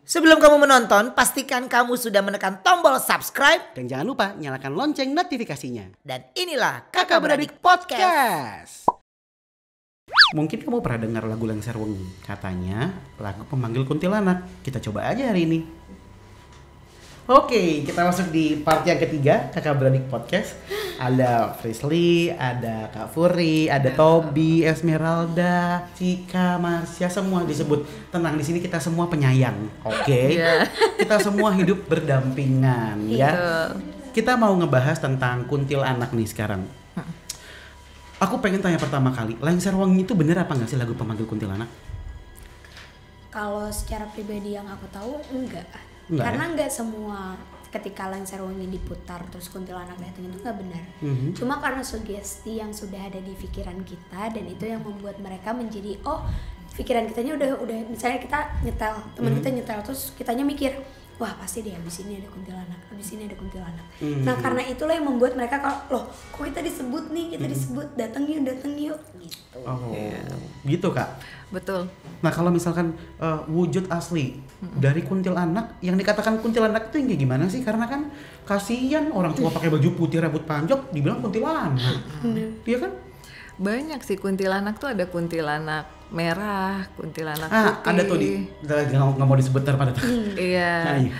Sebelum kamu menonton, pastikan kamu sudah menekan tombol subscribe. Dan jangan lupa nyalakan lonceng notifikasinya. Dan inilah Kakak Beradik Podcast. Mungkin kamu pernah dengar lagu Lengser Wengi. Katanya lagu pemanggil kuntilanak. Kita coba aja hari ini. Oke, kita masuk di part yang ketiga Kakak Beradik Podcast. Ada Frisley, ada Kak Furi, ada Toby, Esmeralda, Cika, Marsha, semua disebut. Tenang, di sini kita semua penyayang. Oke. Kita semua hidup berdampingan ya. Kita mau ngebahas tentang kuntilanak nih sekarang. Aku pengen tanya pertama kali, Lengser Wengi itu bener apa nggak sih lagu pemanggil kuntilanak? Kalau secara pribadi yang aku tahu enggak karena nggak semua ketika Lengser Wengi diputar terus kuntilanak datang itu nggak benar. Cuma karena sugesti yang sudah ada di pikiran kita dan itu yang membuat mereka menjadi pikiran kitanya udah misalnya kita nyetel teman kita nyetel terus kitanya mikir wah pasti deh abis ini ada kuntilanak, abis ini ada kuntilanak. Nah karena itulah yang membuat mereka kalau kok kita disebut nih, kita disebut datang yuk gitu. Gitu Kak. Betul. Nah kalau misalkan wujud asli dari kuntilanak, yang dikatakan kuntilanak itu yang kayak gimana sih? Karena kan kasihan orang cuma pakai baju putih rambut panjang dibilang kuntilanak, iya kan? Banyak sih kuntilanak tuh, ada kuntilanak merah, kuntilanak putih. Ada tuh nggak mau disebut pada Iya. Nah, iya.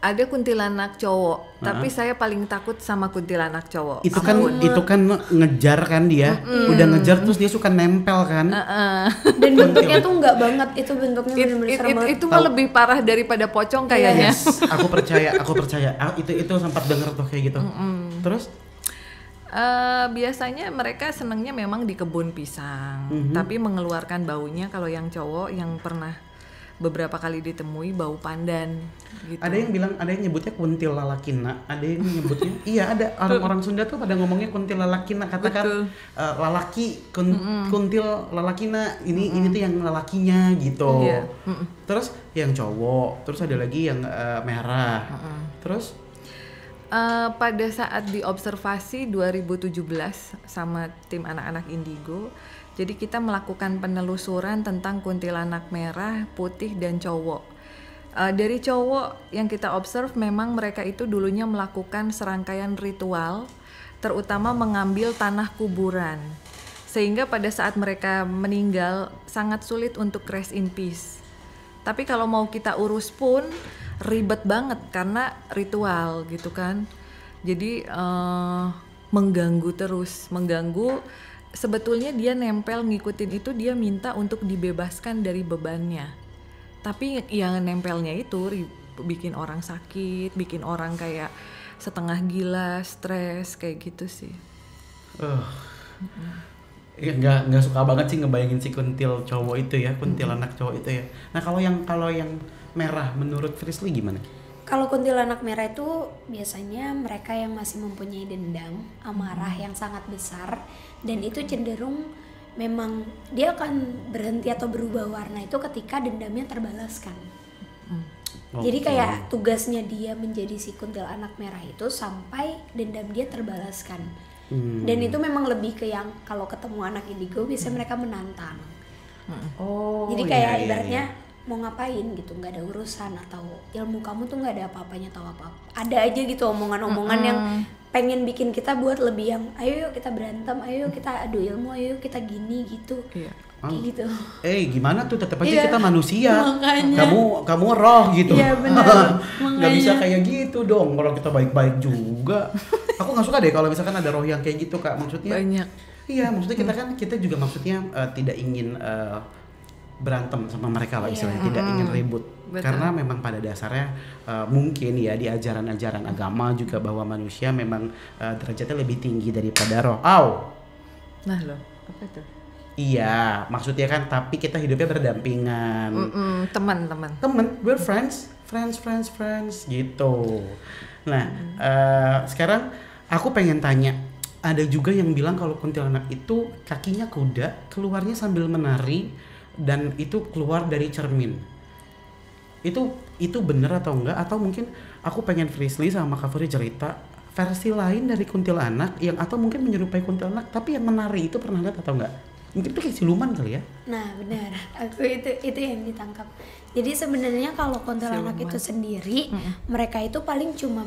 Ada kuntilanak cowok, tapi saya paling takut sama kuntilanak cowok. Itu kan ngejar kan dia, udah ngejar terus dia suka nempel kan. Dan bentuknya tuh nggak banget, itu bentuknya benar-benar serem banget. Itu mah lebih parah daripada pocong kayaknya. Yes, aku percaya. Itu sempat denger tuh kayak gitu. Terus? Biasanya mereka senangnya memang di kebun pisang, tapi mengeluarkan baunya. Kalau yang cowok yang pernah beberapa kali ditemui bau pandan gitu. Ada yang nyebutnya kuntil lalakina, ada yang nyebutnya ada orang Sunda tuh pada ngomongnya kuntil lalakina, katakan lalaki kuntil lalakina, ini tuh yang lalakinya gitu. Terus yang cowok, terus ada lagi yang merah. Terus pada saat diobservasi 2017 sama tim anak-anak Indigo, jadi kita melakukan penelusuran tentang kuntilanak merah, putih, dan cowok. Dari cowok yang kita observe memang mereka itu dulunya melakukan serangkaian ritual, terutama mengambil tanah kuburan. Sehingga pada saat mereka meninggal sangat sulit untuk rest in peace. Tapi kalau mau kita urus pun ribet banget karena ritual gitu kan. Jadi mengganggu. Sebetulnya dia nempel ngikutin itu, dia minta untuk dibebaskan dari bebannya. Tapi yang nempelnya itu bikin orang sakit, bikin orang kayak setengah gila, stres kayak gitu sih. Ya nggak suka banget sih ngebayangin si kuntil cowok itu ya, kuntilanak cowok itu ya. Nah kalau yang merah menurut Frisley gimana? Kalau kuntilanak merah itu biasanya mereka yang masih mempunyai dendam, amarah yang sangat besar, dan itu cenderung memang dia akan berhenti atau berubah warna itu ketika dendamnya terbalaskan. Jadi kayak tugasnya dia menjadi si kuntilanak merah itu sampai dendam dia terbalaskan. Dan itu memang lebih ke yang kalau ketemu anak indigo biasanya mereka menantang. Jadi kayak ibaratnya mau ngapain gitu, nggak ada urusan, atau ilmu kamu tuh nggak ada apa-apanya, tahu apa-apa. Ada aja gitu omongan-omongan yang pengen bikin kita buat lebih yang ayo yuk kita berantem, ayo yuk kita adu ilmu, ayo yuk kita gini gitu. Kayak gitu. Gimana tuh, tetap aja kita manusia. Makanya. Kamu roh gitu. Iya benar. Nggak bisa kayak gitu dong, kalau kita baik-baik juga. Aku nggak suka deh kalau misalkan ada roh yang kayak gitu Kak, maksudnya. Banyak. Iya, maksudnya kita juga maksudnya tidak ingin berantem sama mereka lah istilahnya, tidak ingin ribut. Betul. Karena memang pada dasarnya mungkin ya di ajaran-ajaran agama juga bahwa manusia memang derajatnya lebih tinggi daripada roh. Nah loh, apa tuh? Iya, maksudnya kan, tapi kita hidupnya berdampingan. Teman-teman. We're friends gitu. Nah, sekarang aku pengen tanya, ada juga yang bilang kalau kuntilanak itu kakinya kuda, keluarnya sambil menari, dan itu keluar dari cermin. Itu bener atau enggak? Atau mungkin aku pengen Frisley sama Kak Furi cerita versi lain dari kuntilanak yang atau mungkin menyerupai kuntilanak tapi yang menari, itu pernah lihat atau enggak? Mungkin itu kayak siluman kali ya. Nah benar, aku itu yang ditangkap. Jadi sebenarnya kalau kuntilanak Siluman. itu sendiri, mereka itu paling cuma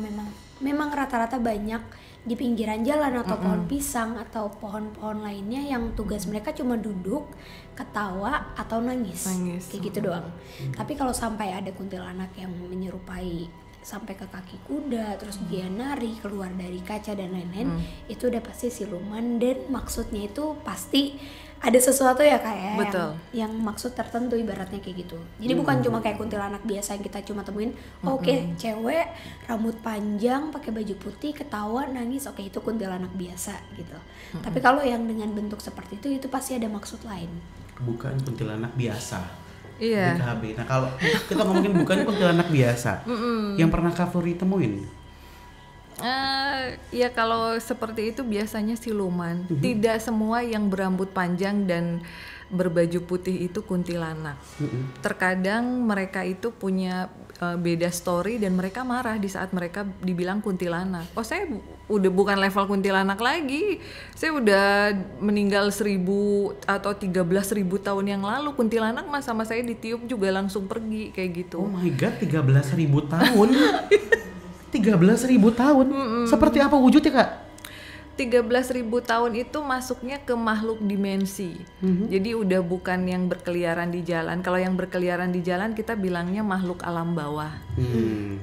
memang rata-rata banyak di pinggiran jalan atau pohon pisang atau pohon-pohon lainnya yang tugas mereka cuma duduk, ketawa atau nangis. Kayak gitu doang. Tapi kalau sampai ada kuntilanak yang menyerupai sampai ke kaki kuda, terus dia nari keluar dari kaca dan lain-lain, itu udah pasti siluman, dan maksudnya itu pasti ada sesuatu ya kayak Betul. yang maksud tertentu ibaratnya kayak gitu. Jadi bukan cuma kayak kuntilanak biasa yang kita cuma temuin, oke, cewek rambut panjang pakai baju putih ketawa nangis, oke itu kuntilanak biasa gitu. Tapi kalau yang dengan bentuk seperti itu pasti ada maksud lain. Bukan kuntilanak biasa. Iya. BKB. Nah kalau kita ngomongin bukan kuntilanak biasa, yang pernah Kak Furi temuin? Ya kalau seperti itu biasanya siluman. Tidak semua yang berambut panjang dan berbaju putih itu kuntilanak. Terkadang mereka itu punya beda story dan mereka marah di saat mereka dibilang kuntilanak. Oh saya udah bukan level kuntilanak lagi. Saya udah meninggal 1000 atau 13.000 tahun yang lalu. Kuntilanak mah sama saya ditiup juga langsung pergi kayak gitu. Oh my god, 13.000 tahun. 13.000 tahun. Seperti apa wujudnya Kak? 13.000 tahun itu masuknya ke makhluk dimensi. Jadi udah bukan yang berkeliaran di jalan. Kalau yang berkeliaran di jalan kita bilangnya makhluk alam bawah.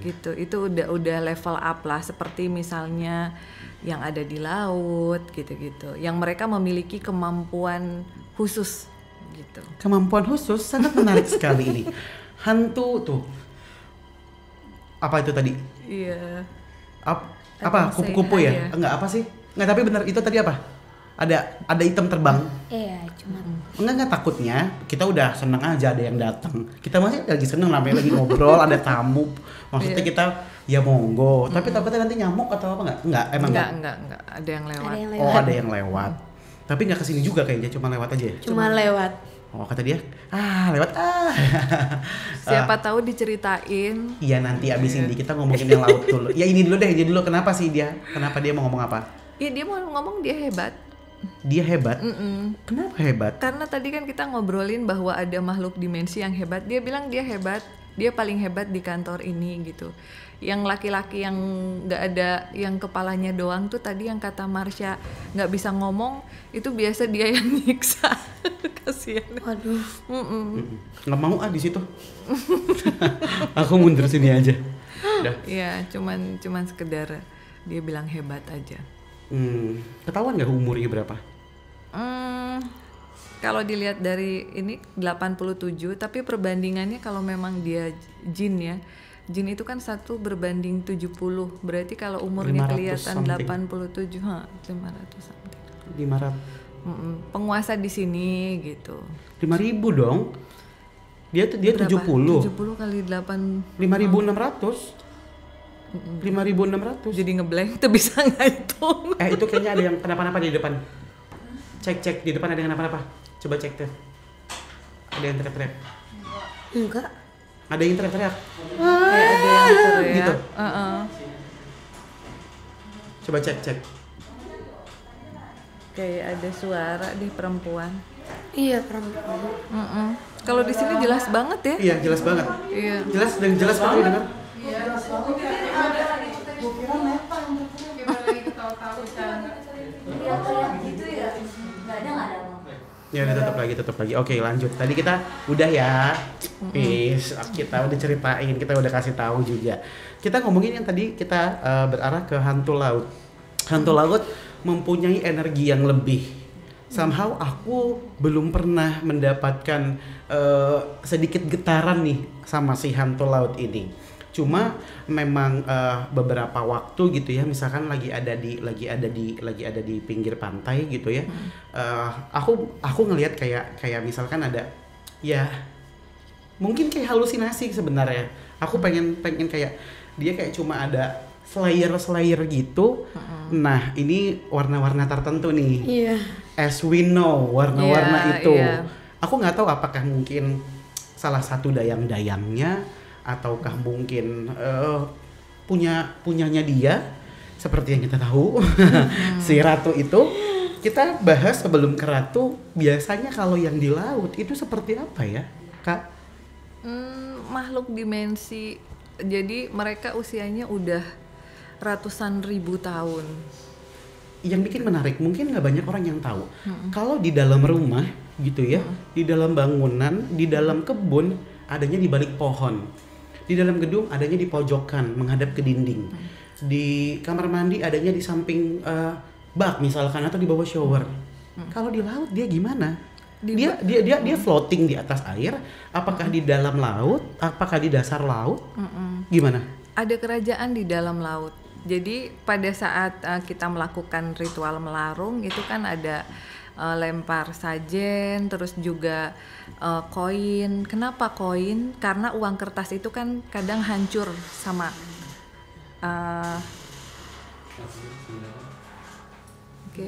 Gitu. Itu udah level up lah, seperti misalnya yang ada di laut gitu-gitu. Yang mereka memiliki kemampuan khusus gitu. Kemampuan khusus sangat menarik sekali ini. Hantu tuh. Apa itu tadi? Iya. Apa kupu-kupu ya? Ya. Enggak apa sih? Enggak, tapi benar itu tadi apa? Ada item terbang. Iya, cuma Enggak takutnya kita udah seneng aja ada yang datang. Kita masih lagi seneng namanya lagi ngobrol ada tamu. Maksudnya kita ya monggo. Tapi takutnya nanti nyamuk atau apa enggak? Enggak, emang Enggak. Ada yang lewat. ada yang Oh, lewat. ada yang lewat. Tapi nggak kesini juga kayaknya, cuma lewat aja ya? Cuma lewat. Oh, kata dia, lewat Siapa tahu diceritain. Iya, nanti abis ini kita ngomongin yang laut dulu. Ya ini dulu deh, ini dulu. Kenapa dia mau ngomong apa? Iya dia mau ngomong dia hebat. Dia hebat? Kenapa hebat? Karena tadi kan kita ngobrolin bahwa ada makhluk dimensi yang hebat. Dia bilang dia hebat, dia paling hebat di kantor ini gitu. Yang laki-laki yang nggak ada, yang kepalanya doang tuh tadi yang kata Marsha nggak bisa ngomong, itu biasa dia yang nyiksa. Kasian. Waduh. Nggak mau di situ. Aku mundur sini aja. Udah. Iya, cuman sekedar dia bilang hebat aja. Ketahuan nggak umurnya berapa? Kalau dilihat dari ini 87, tapi perbandingannya kalau memang dia jin ya. Jin itu kan 1 berbanding 70. Berarti kalau umurnya 500 kelihatan something. 87, 500 something. 500. Penguasa di sini gitu. 5.000 dong. Dia Berapa? 70. 70 kali 8. 5.600. 5.600. Jadi ngeblank tuh bisa ngitung. Itu kayaknya ada yang kenapa-napa di depan. Cek di depan ada yang kenapa-napa. Coba cek tuh. Ada yang teriak-teriak. Enggak. Ada yang teriak-teriak. Kayak ada yang teriak. Gitu. Coba cek. Kayak ada suara di perempuan. Iya, perempuan. Kalau di sini jelas banget ya. Iya, jelas banget. Iya. Jelas sekali dengar. Ya udah tutup lagi. Oke, lanjut. Tadi kita udah ya. Peace. Kita udah ceritain, kita udah kasih tahu juga. Kita ngomongin yang tadi kita berarah ke hantu laut. Hantu laut mempunyai energi yang lebih. Somehow aku belum pernah mendapatkan sedikit getaran nih sama si hantu laut ini. Cuma memang beberapa waktu gitu ya, misalkan lagi ada di pinggir pantai gitu ya. Aku ngelihat kayak misalkan ada ya mungkin kayak halusinasi sebenarnya. Aku pengen kayak dia kayak cuma ada slayer gitu. Nah, ini warna-warna tertentu nih. Iya. As we know, warna-warna itu. Iya. Aku nggak tahu apakah mungkin salah satu dayang-dayangnya ataukah mungkin punyanya dia seperti yang kita tahu si ratu itu. kita bahas sebelum ke Ratu, biasanya kalau yang di laut itu seperti apa ya, Kak? Makhluk dimensi, jadi mereka usianya udah ratusan ribu tahun. Yang bikin menarik, mungkin nggak banyak orang yang tahu. Kalau di dalam rumah gitu ya, di dalam bangunan, di dalam kebun, adanya di balik pohon. Di dalam gedung adanya di pojokan, menghadap ke dinding. Di kamar mandi adanya di samping bak misalkan, atau di bawah shower. Kalau di laut dia gimana? Dia floating di atas air. Apakah di dalam laut? Apakah di dasar laut? Gimana? Ada kerajaan di dalam laut. Jadi pada saat kita melakukan ritual melarung itu kan ada lempar sajen, terus juga koin. Kenapa koin? Karena uang kertas itu kan kadang hancur sama oke.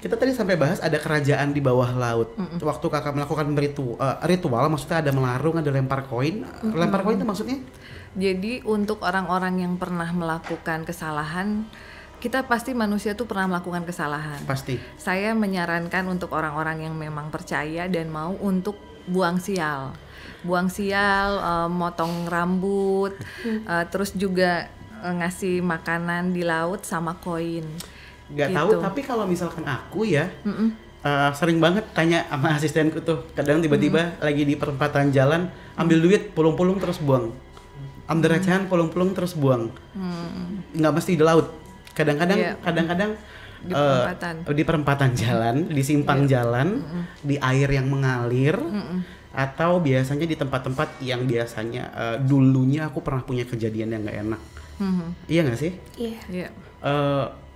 Kita tadi sampai bahas ada kerajaan di bawah laut. Waktu kakak melakukan ritual, maksudnya ada melarung, ada lempar koin. Lempar koin itu maksudnya? Jadi untuk orang-orang yang pernah melakukan kesalahan, kita pasti manusia tuh pernah melakukan kesalahan. Pasti. Saya menyarankan untuk orang-orang yang memang percaya dan mau untuk buang sial. Buang sial, motong rambut, terus juga ngasih makanan di laut sama koin. Gak gitu. tahu, tapi kalau misalkan aku ya sering banget tanya sama asistenku tuh, kadang tiba-tiba lagi di perempatan jalan ambil duit pulung-pulung terus buang, ambil recehan pulung-pulung terus buang, nggak mesti di laut, kadang-kadang di perempatan jalan, di simpang jalan, di air yang mengalir, atau biasanya di tempat-tempat yang biasanya dulunya aku pernah punya kejadian yang nggak enak. Iya nggak sih? Iya.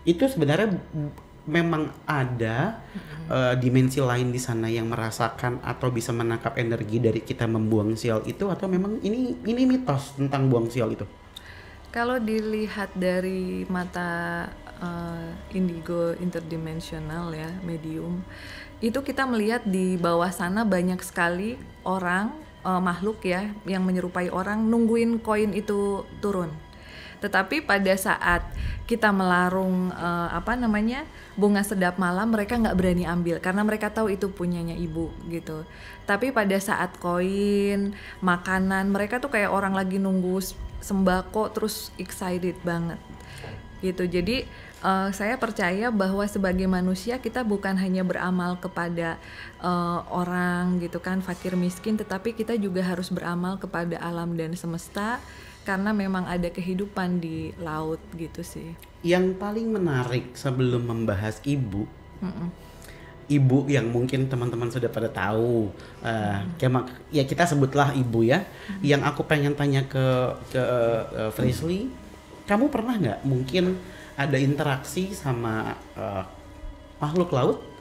Itu sebenarnya memang ada dimensi lain di sana yang merasakan atau bisa menangkap energi dari kita membuang sial itu, atau memang ini mitos tentang buang sial itu? Kalau dilihat dari mata indigo interdimensional ya, medium, itu kita melihat di bawah sana banyak sekali orang, makhluk ya yang menyerupai orang nungguin koin itu turun. Tetapi pada saat kita melarung bunga sedap malam, mereka nggak berani ambil karena mereka tahu itu punyanya ibu gitu. Tapi pada saat koin, makanan, mereka tuh kayak orang lagi nunggu sembako, terus excited banget gitu. Jadi saya percaya bahwa sebagai manusia kita bukan hanya beramal kepada orang gitu kan, fakir miskin, tetapi kita juga harus beramal kepada alam dan semesta, karena memang ada kehidupan di laut gitu sih. Yang paling menarik sebelum membahas ibu, ibu yang mungkin teman-teman sudah pada tahu, ya kita sebutlah ibu ya. Yang aku pengen tanya ke Frisley, kamu pernah nggak mungkin ada interaksi sama makhluk laut?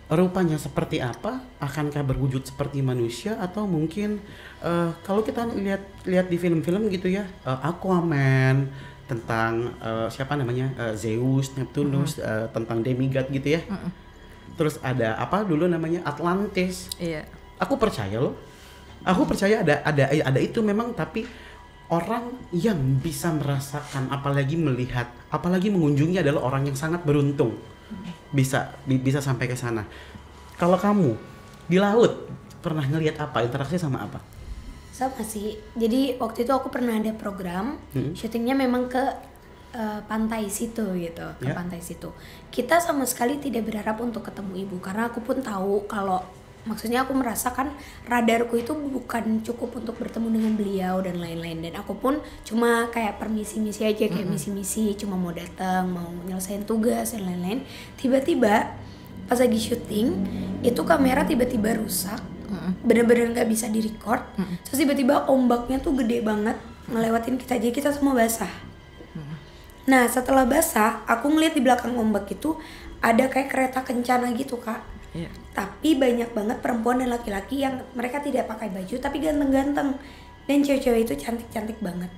Rupanya seperti apa? Akankah berwujud seperti manusia, atau mungkin kalau kita lihat di film-film gitu ya, Aquaman tentang siapa namanya, Zeus, Neptunus, tentang demigod gitu ya. Terus ada apa dulu namanya, Atlantis. Iya. Aku percaya loh. Aku percaya ada itu memang, tapi orang yang bisa merasakan, apalagi melihat, apalagi mengunjungi adalah orang yang sangat beruntung. Bisa sampai ke sana. Kalau kamu di laut pernah ngelihat apa, interaksi sama apa? Sama sih. Jadi waktu itu aku pernah ada program syutingnya memang ke pantai situ gitu, ke pantai situ. Kita sama sekali tidak berharap untuk ketemu ibu, karena aku pun tahu kalau, maksudnya aku merasakan radarku itu bukan cukup untuk bertemu dengan beliau dan lain-lain, dan aku pun cuma kayak permisi-misi aja, kayak misi-misi, cuma mau datang, mau nyelesain tugas dan lain-lain. Tiba-tiba pas lagi syuting itu kamera tiba-tiba rusak, bener-bener nggak bisa direcord. Terus tiba-tiba ombaknya tuh gede banget ngelewatin kita, jadi kita semua basah. Nah setelah basah, aku ngeliat di belakang ombak itu ada kayak kereta kencana gitu kak. Iya. Tapi banyak banget perempuan dan laki-laki yang mereka tidak pakai baju tapi ganteng-ganteng, dan cewek-cewek itu cantik-cantik banget.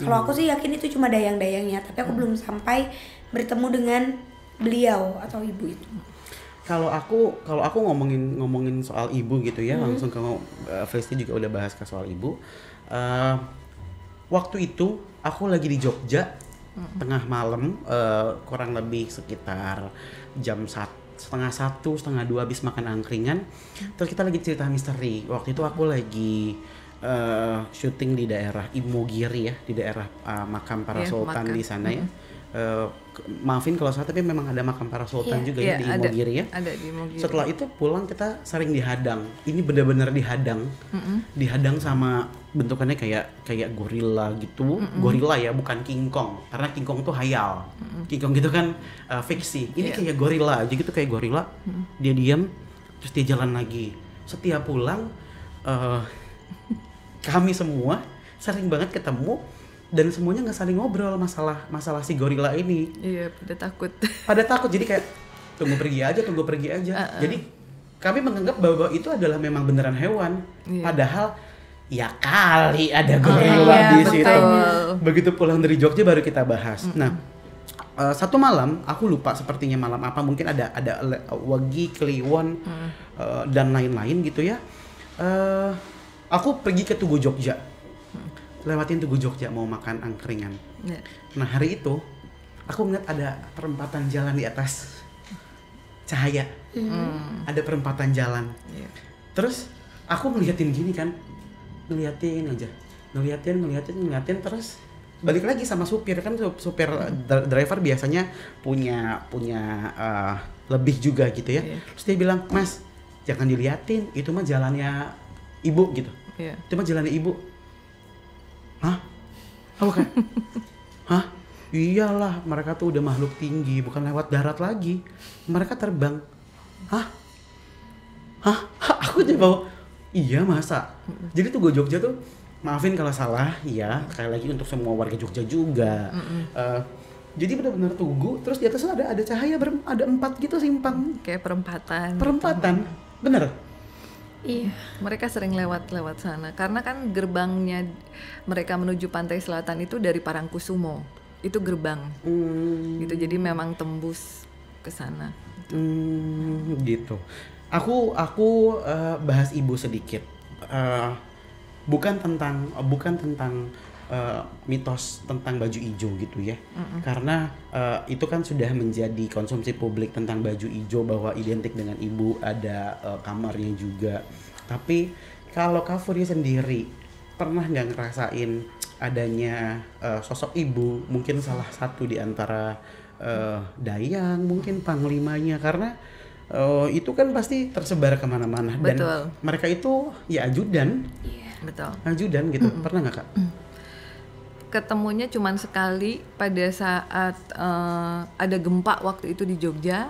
Kalau aku sih yakin itu cuma dayang-dayangnya, tapi aku belum sampai bertemu dengan beliau atau ibu itu. Kalau aku ngomongin soal ibu gitu ya, langsung ke Frisley juga udah bahas ke soal ibu. waktu itu aku lagi di Jogja tengah malam, kurang lebih sekitar jam 1:30, 1:30 habis makan angkringan. Terus kita lagi cerita misteri. Waktu itu aku lagi syuting di daerah Imogiri ya, di daerah makam para sultan di sana ya. Maafin kalau salah, tapi memang ada makam para sultan juga ya di Imogiri ya. Ada di Imogiri. Setelah itu pulang kita sering dihadang. Ini benar-benar dihadang. Dihadang sama bentukannya kayak gorila gitu. Gorila ya, bukan King Kong. Karena King Kong tuh hayal. King Kong gitu kan fiksi. Ini kayak gorila aja gitu, kayak gorila. Dia diam, terus dia jalan lagi. Setiap pulang kami semua sering banget ketemu dan semuanya nggak saling ngobrol masalah si gorila ini. Iya, pada takut. Pada takut, jadi kayak tunggu pergi aja. Jadi kami menganggap bahwa itu adalah memang beneran hewan. Padahal ya kali ada gorila di situ. Begitu pulang dari Jogja baru kita bahas. Nah, satu malam aku lupa sepertinya malam apa, mungkin ada Wagi, Kliwon dan lain-lain gitu ya. Aku pergi ke Tugu Jogja. Lewatin Tugu Jogja mau makan angkringan. Nah, hari itu aku ngeliat ada perempatan jalan di atas cahaya. Ada perempatan jalan. Terus aku ngeliatin gini kan, ngeliatin aja, ngeliatin terus balik lagi sama supir kan. Supir driver biasanya punya lebih juga gitu ya. Terus dia bilang, "Mas, jangan diliatin, itu mah jalannya ibu gitu." Itu mah jalannya ibu. Hah? Apa kan? Hah? Iyalah, mereka tuh udah makhluk tinggi, bukan lewat darat lagi. Mereka terbang. Hah? Aku coba, iya masa? Jadi tuh Jogja tuh, maafin kalau salah, ya. Sekali lagi untuk semua warga Jogja juga. Jadi benar-benar Tugu, terus di atas ada cahaya, ada 4 gitu simpang. Kayak perempatan. Bener? Iya, mereka sering lewat sana karena kan gerbangnya mereka menuju pantai selatan itu dari Parangkusumo, itu gerbang, gitu. Jadi memang tembus ke sana. Gitu. Aku bahas ibu sedikit, bukan tentang mitos tentang baju hijau gitu ya, karena itu kan sudah menjadi konsumsi publik tentang baju hijau bahwa identik dengan ibu, ada kamarnya juga. Tapi kalau Kak Furi sendiri pernah nggak ngerasain adanya sosok ibu, mungkin salah satu di antara dayang, mungkin panglimanya, karena itu kan pasti tersebar kemana-mana. Dan mereka itu ya ajudan, ajudan gitu. Pernah nggak Kak? Ketemunya cuman sekali pada saat ada gempa waktu itu di Jogja.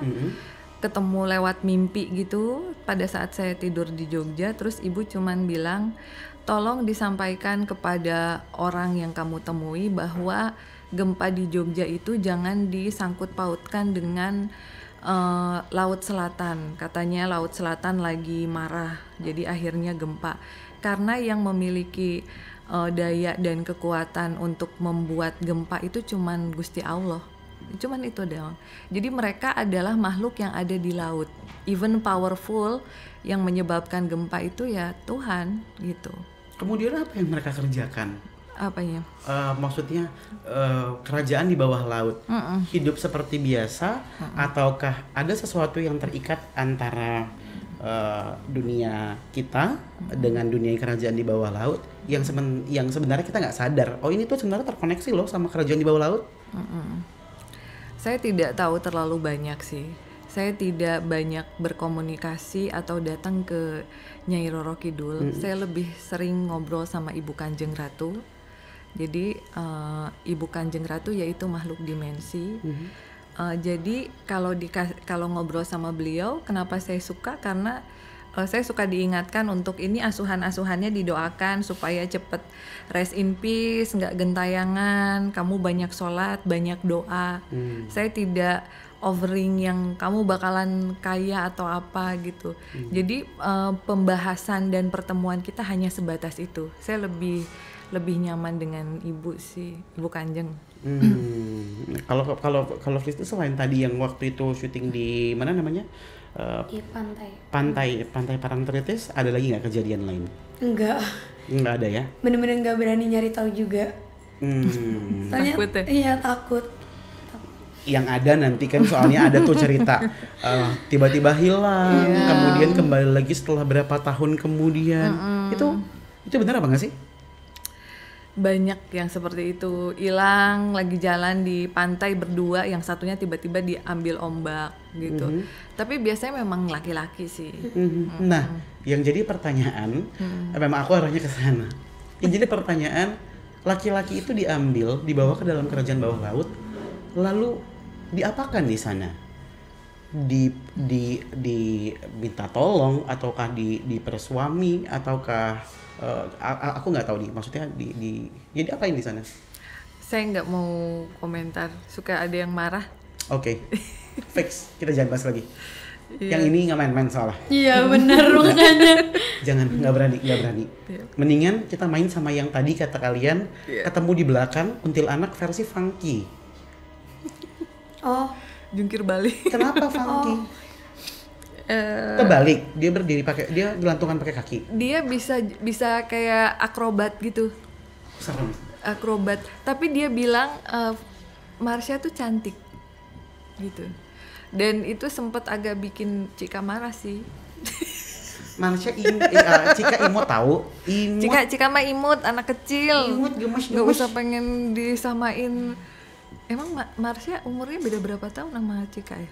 Ketemu lewat mimpi gitu pada saat saya tidur di Jogja. Terus ibu cuman bilang, tolong disampaikan kepada orang yang kamu temui bahwa gempa di Jogja itu jangan disangkut pautkan dengan Laut Selatan. Katanya Laut Selatan lagi marah, jadi akhirnya gempa. Karena yang memiliki daya dan kekuatan untuk membuat gempa itu cuman Gusti Allah. Cuman itu doang. Jadi mereka adalah makhluk yang ada di laut. Even powerful, yang menyebabkan gempa itu ya Tuhan gitu. Kemudian apa yang mereka kerjakan? Apanya? Maksudnya kerajaan di bawah laut hidup seperti biasa, ataukah ada sesuatu yang terikat antara dunia kita dengan dunia kerajaan di bawah laut yang sebenarnya kita nggak sadar, oh ini tuh sebenarnya terkoneksi loh sama kerajaan di bawah laut? Saya tidak tahu terlalu banyak sih. Saya tidak banyak berkomunikasi atau datang ke Nyai Roro Kidul. Saya lebih sering ngobrol sama Ibu Kanjeng Ratu. Jadi Ibu Kanjeng Ratu yaitu makhluk dimensi. Jadi kalau ngobrol sama beliau, kenapa saya suka? Karena saya suka diingatkan untuk ini asuhan-asuhannya didoakan supaya cepet rest in peace, nggak gentayangan, kamu banyak sholat, banyak doa. Saya tidak offering yang kamu bakalan kaya atau apa gitu. Jadi pembahasan dan pertemuan kita hanya sebatas itu. Saya lebih nyaman dengan ibu sih, Ibu Kanjeng. Kalau Kristi selain tadi yang waktu itu syuting di mana namanya? Pantai Parangtritis, ada lagi nggak kejadian lain? Enggak Nggak ada ya? Bener-bener nggak berani nyari tahu juga. Soalnya Takut ya? iya takut. Yang ada nanti kan soalnya ada tuh cerita tiba-tiba hilang, kemudian kembali lagi setelah berapa tahun kemudian. Itu benar apa nggak sih? Banyak yang seperti itu, hilang lagi jalan di pantai berdua, yang satunya tiba-tiba diambil ombak gitu. Tapi biasanya memang laki-laki sih. Nah, yang jadi pertanyaan, memang aku arahnya ke sana. Yang jadi pertanyaan, laki-laki itu diambil, dibawa ke dalam kerajaan bawah laut, lalu diapakan di sana? Diminta tolong, ataukah dipersuami, ataukah aku nggak tahu nih, maksudnya jadi apain di sana? Saya nggak mau komentar, suka ada yang marah. Oke, fix, kita jangan bahas lagi. Yang ini nggak main-main soalnya. Iya benar makanya. Jangan, nggak berani. Mendingan kita main sama yang tadi kata kalian, ketemu di belakang kuntilanak versi funky. Oh, Jungkir balik. Kenapa funky? Kebalik, dia berdiri dia gelantungan pakai kaki. Dia bisa kayak akrobat gitu. Serem. Akrobat. Tapi dia bilang Marsha tuh cantik gitu. Dan itu sempat agak bikin Cika marah sih. Marsha Cika imut tahu. Cika mah imut, anak kecil. Imut gemes. Nggak usah pengen disamain. Emang Marsha umurnya beda berapa tahun sama Cika ya?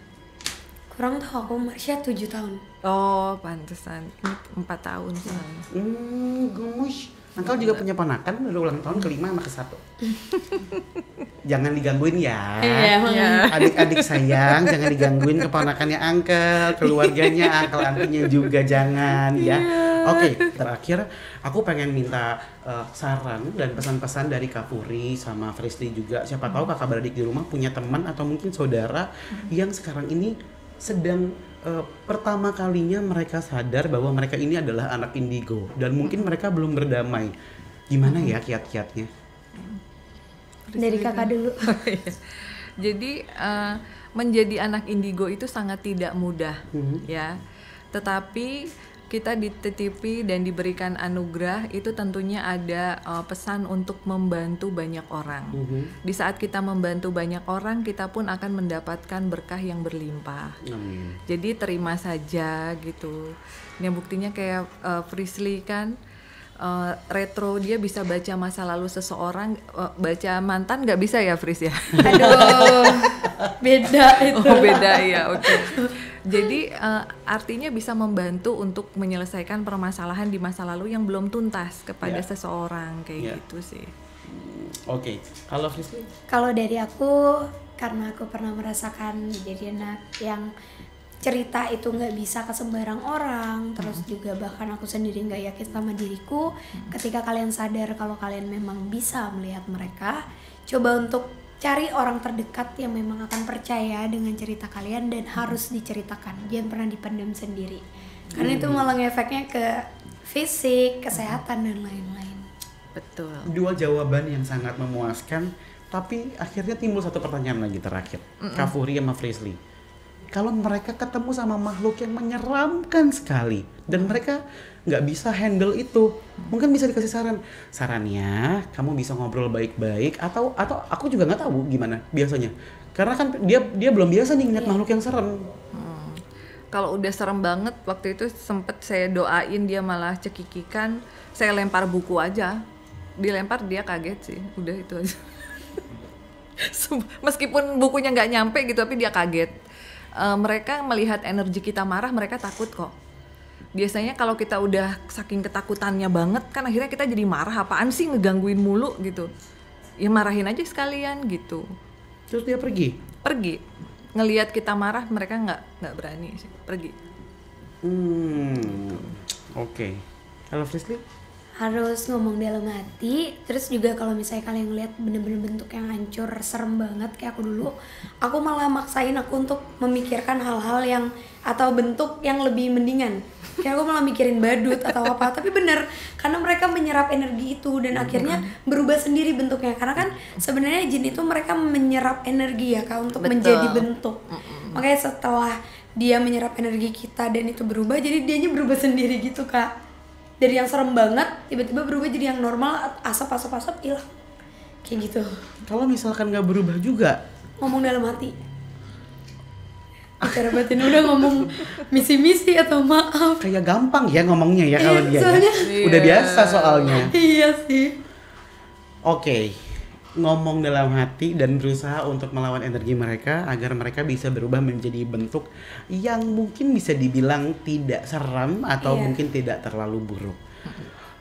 kurang tahu, aku Marsha 7 tahun. Oh, pantesan. Ini 4 tahun soalnya. Gemes. Angkel juga punya ponakan, udah ulang tahun ke-5 sama ke-1. Jangan digangguin ya. Iya. Adik-adik sayang, jangan digangguin keponakannya Angkel, keluarganya, Angkel antinya juga jangan ya. Oke, terakhir aku pengen minta saran dan pesan-pesan dari Kak Puri sama Frisly juga. Siapa tahu kakak beradik di rumah punya teman atau mungkin saudara yang sekarang ini sedang pertama kalinya mereka sadar bahwa mereka ini adalah anak indigo dan mungkin mereka belum berdamai. Gimana ya kiat-kiatnya? Dari kakak dulu. Jadi menjadi anak indigo itu sangat tidak mudah ya. Tetapi kita dititipi dan diberikan anugerah itu tentunya ada pesan untuk membantu banyak orang. Di saat kita membantu banyak orang, kita pun akan mendapatkan berkah yang berlimpah. Amin. Jadi terima saja gitu. Yang buktinya kayak Frisly kan retro, dia bisa baca masa lalu seseorang, baca mantan nggak bisa ya Fris ya? Aduh, beda itu. Oh beda ya, oke. Jadi artinya bisa membantu untuk menyelesaikan permasalahan di masa lalu yang belum tuntas kepada seseorang kayak gitu sih. Oke. Kalau Frisly? Kalau dari aku, karena aku pernah merasakan jadi anak yang cerita itu nggak bisa ke sembarang orang, terus juga bahkan aku sendiri nggak yakin sama diriku. Ketika kalian sadar kalau kalian memang bisa melihat mereka, coba untuk cari orang terdekat yang memang akan percaya dengan cerita kalian dan harus diceritakan. Jangan pernah dipendam sendiri, karena itu malah ngefeknya ke fisik, kesehatan dan lain-lain. Betul. Dua jawaban yang sangat memuaskan, tapi akhirnya timbul satu pertanyaan lagi terakhir. Kak Puri sama Frisly. Kalau mereka ketemu sama makhluk yang menyeramkan sekali dan mereka nggak bisa handle itu, mungkin bisa dikasih sarannya kamu bisa ngobrol baik-baik atau aku juga nggak tahu gimana biasanya, karena kan dia belum biasa nih ngeliat makhluk yang serem. Kalau udah serem banget, waktu itu sempet saya doain dia malah cekikikan, saya lempar buku aja, dilempar dia kaget sih, udah itu aja. Meskipun bukunya nggak nyampe gitu tapi dia kaget. Mereka melihat energi kita marah, mereka takut kok. Biasanya kalau kita udah saking ketakutannya banget kan akhirnya kita jadi marah, apaan sih ngegangguin mulu gitu. Ya marahin aja sekalian gitu. Terus dia pergi? Ngelihat kita marah mereka nggak berani sih, pergi. Oke. Kalau Frisly? Harus ngomong dalam hati. Terus juga kalau misalnya kalian ngeliat bener-bener bentuk yang hancur, serem banget kayak aku dulu, aku malah maksain aku untuk memikirkan hal-hal yang atau bentuk yang lebih mendingan. Kayak aku malah mikirin badut atau apa. Tapi bener, karena mereka menyerap energi itu dan akhirnya berubah sendiri bentuknya. Karena kan sebenarnya jin itu mereka menyerap energi ya Kak untuk menjadi bentuk. Makanya setelah dia menyerap energi kita dan itu berubah, jadi dianya berubah sendiri gitu Kak. Dari yang serem banget tiba-tiba berubah jadi yang normal, asap hilang. Kayak gitu. Kalau misalkan nggak berubah juga, Ngomong dalam hati. Bicara batin udah ngomong misi-misi atau maaf. kayak gampang ya ngomongnya ya kalau dia. soalnya- Ya. Udah biasa soalnya. Iya sih. Oke, ngomong dalam hati dan berusaha untuk melawan energi mereka agar mereka bisa berubah menjadi bentuk yang mungkin bisa dibilang tidak seram atau Iya. mungkin tidak terlalu buruk.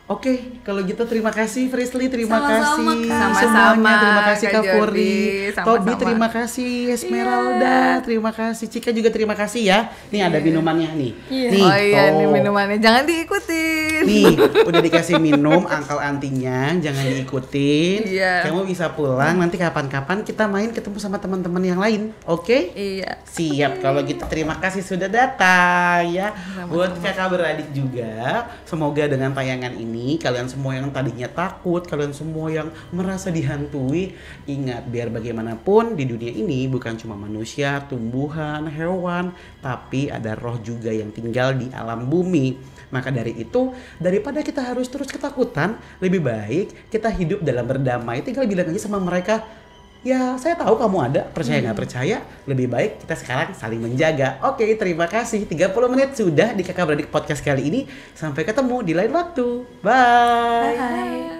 Oke, kalau gitu terima kasih Frisley, terima Sama-sama, kasih Kak. semuanya, Sama-sama, terima kasih Kak Kak Furi, Jordi, Tobi sama-sama. terima kasih, Esmeralda terima kasih, Cika juga terima kasih ya. Nih ada minumannya nih. Iya. Nih, Oh iya, tuh. ini minumannya jangan diikutin. Nih, udah dikasih minum, angkel antinya, jangan diikutin. Iya. Kamu bisa pulang, nanti kapan-kapan kita main ketemu sama teman-teman yang lain, oke? Iya. Siap, kalau gitu terima kasih sudah datang ya. Buat kakak beradik juga, semoga dengan tayangan ini kalian semua yang tadinya takut, kalian semua yang merasa dihantui, ingat biar bagaimanapun di dunia ini bukan cuma manusia, tumbuhan, hewan, tapi ada roh juga yang tinggal di alam bumi. Maka dari itu, daripada kita harus terus ketakutan, lebih baik kita hidup dalam berdamai. Tinggal bilang aja sama mereka, ya saya tahu kamu ada, percaya nggak percaya, lebih baik kita sekarang saling menjaga. Oke, terima kasih. 30 menit sudah di Kakak Beradik Podcast kali ini. Sampai ketemu di lain waktu. Bye. Bye.